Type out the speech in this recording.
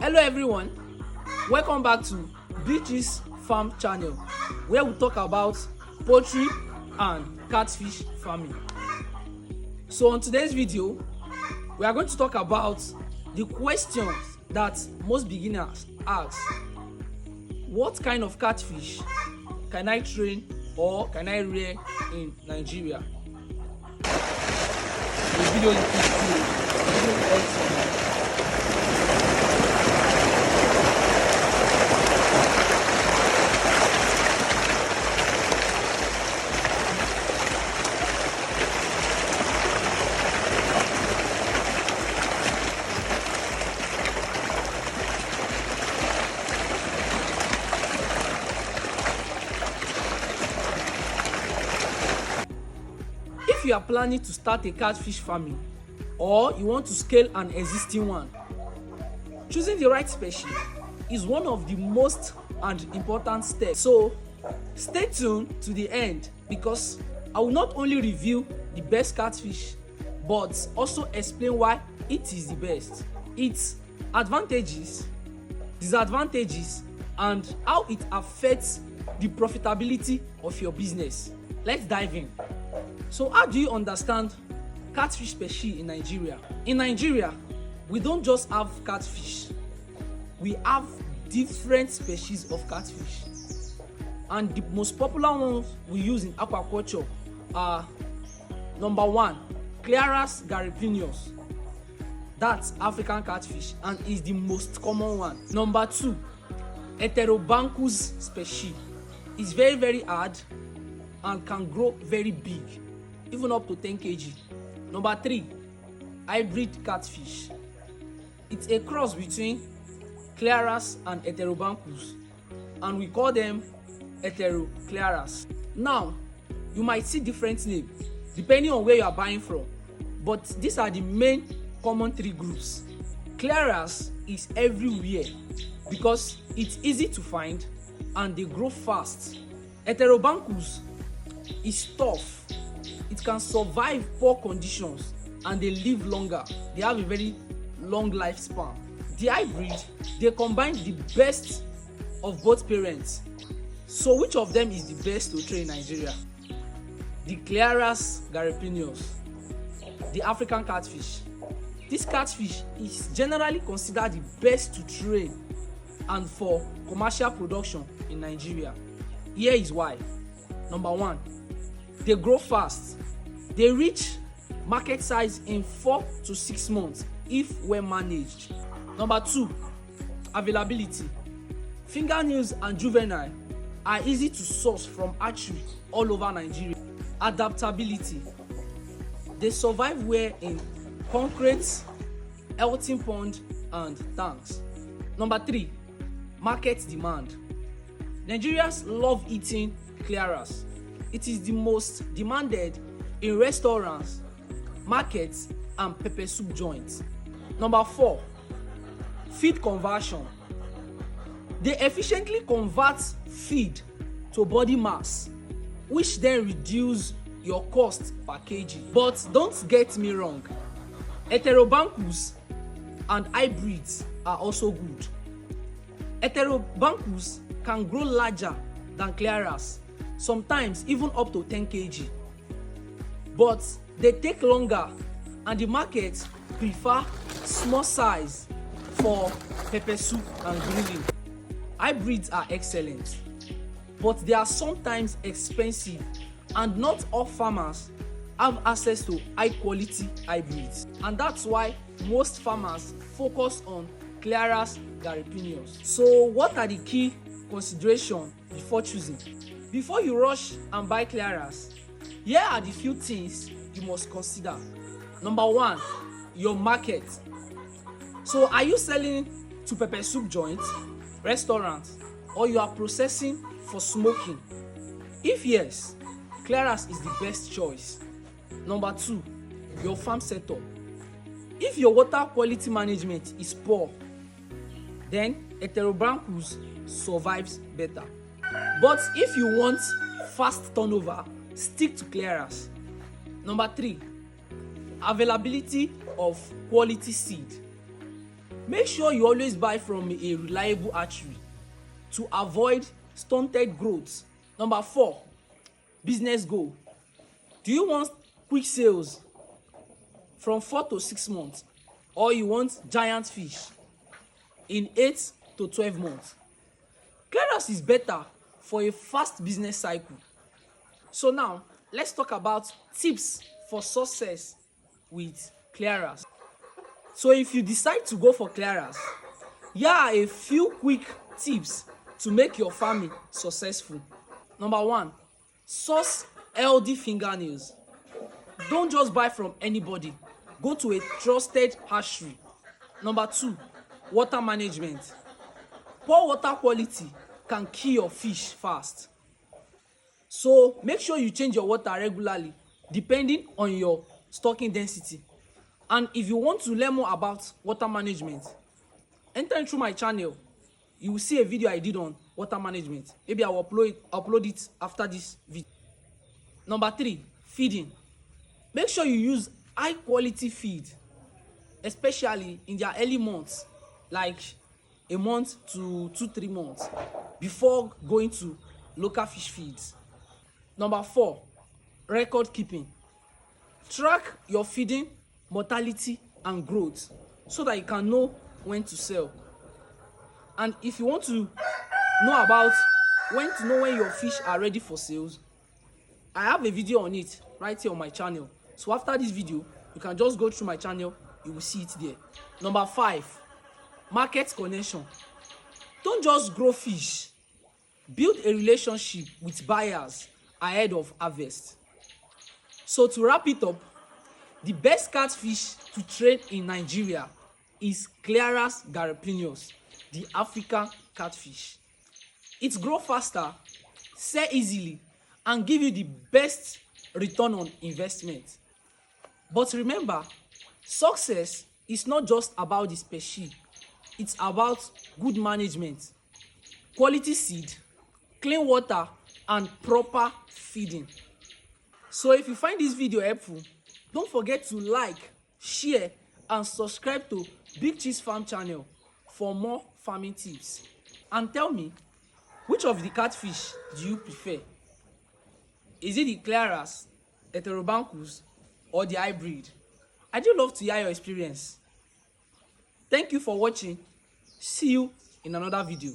Hello everyone, welcome back to BigChills farm channel where we talk about poultry and catfish farming. So on today's video, we are going to talk about the questions that most beginners ask. What kind of catfish can I train or can I rear in Nigeria? The video If you are planning to start a catfish farming or you want to scale an existing one, choosing the right species is one of the most and important steps. So stay tuned to the end because I will not only review the best catfish but also explain why it is the best, its advantages, disadvantages, and how it affects the profitability of your business. Let's dive in. So how do you understand catfish species in Nigeria? In Nigeria, we don't just have catfish. We have different species of catfish. And the most popular ones we use in aquaculture are number 1, Clarias gariepinus. That's African catfish and is the most common one. Number 2, Heterobranchus species. It's very hard and can grow very big, even up to 10 kg. Number 3, hybrid catfish. It's a cross between Clarias and Heterobranchus, and we call them Clarias. Now, you might see different names depending on where you are buying from, but these are the main common 3 groups. Clarias is everywhere because it's easy to find and they grow fast. Heterobranchus is tough. It can survive poor conditions and they live longer. They have a very long lifespan. The hybrid, they combine the best of both parents. So which of them is the best to train in Nigeria? The Clarias gariepinus, the African catfish. This catfish is generally considered the best to train and for commercial production in Nigeria. Here is why. Number 1, they grow fast. They reach market size in 4 to 6 months if well managed. Number 2, availability. Fingerlings and juvenile are easy to source from hatchery all over Nigeria. Adaptability. They survive well in concrete, healthy pond and tanks. Number 3, market demand. Nigerians love eating Clarias. It is the most demanded in restaurants, markets, and pepper soup joints. Number 4, feed conversion. They efficiently convert feed to body mass, which then reduce your cost per kg. But don't get me wrong, Heterobranchus and hybrids are also good. Heterobranchus can grow larger than Clarias, sometimes even up to 10 kg. But they take longer and the market prefer small size for pepper soup and grilling. Hybrids are excellent, but they are sometimes expensive and not all farmers have access to high quality hybrids. And that's why most farmers focus on Clarias gariepinus. So what are the key considerations before choosing? Before you rush and buy Clarias, here are the few things you must consider. Number 1, your market. So are you selling to pepper soup joints, restaurants, or you are processing for smoking? If yes, Clarias is the best choice. Number 2, your farm setup. If your water quality management is poor, then Heterobranchus survives better. But if you want fast turnover, stick to Clarias. Number 3, availability of quality seed. Make sure you always buy from a reliable hatchery to avoid stunted growth. Number 4, business goal. Do you want quick sales from 4 to 6 months, or you want giant fish in 8 to 12 months? Clarias is better for a fast business cycle. So now, let's talk about tips for success with Clarias. So if you decide to go for Clarias, here are a few quick tips to make your farming successful. Number 1, source healthy fingernails. Don't just buy from anybody. Go to a trusted hatchery. Number 2, water management. Poor water quality can kill your fish fast. So make sure you change your water regularly depending on your stocking density. And if you want to learn more about water management, enter through my channel. You will see a video I did on water management. Maybe I will upload it after this video. Number 3, feeding. Make sure you use high quality feed, especially in their early months, like a month to 2-3 months, before going to local fish feeds. Number 4, record keeping. Track your feeding, mortality and growth so that you can know when to sell. And if you want to know when your fish are ready for sales, I have a video on it right here on my channel. So after this video, you can just go through my channel, you will see it there. Number 5, market connection. Don't just grow fish. Build a relationship with buyers ahead of harvest. So to wrap it up, the best catfish to trade in Nigeria is Clarias gariepinus, the African catfish. It grows faster, sell easily, and give you the best return on investment. But remember, success is not just about the species. It's about good management, quality seed, clean water, and proper feeding. So if you find this video helpful, don't forget to like, share, and subscribe to BigChills Farm channel for more farming tips. And tell me, which of the catfish do you prefer? Is it the Clarias, Heterobranchus, or the hybrid? I do love to hear your experience. Thank you for watching. See you in another video.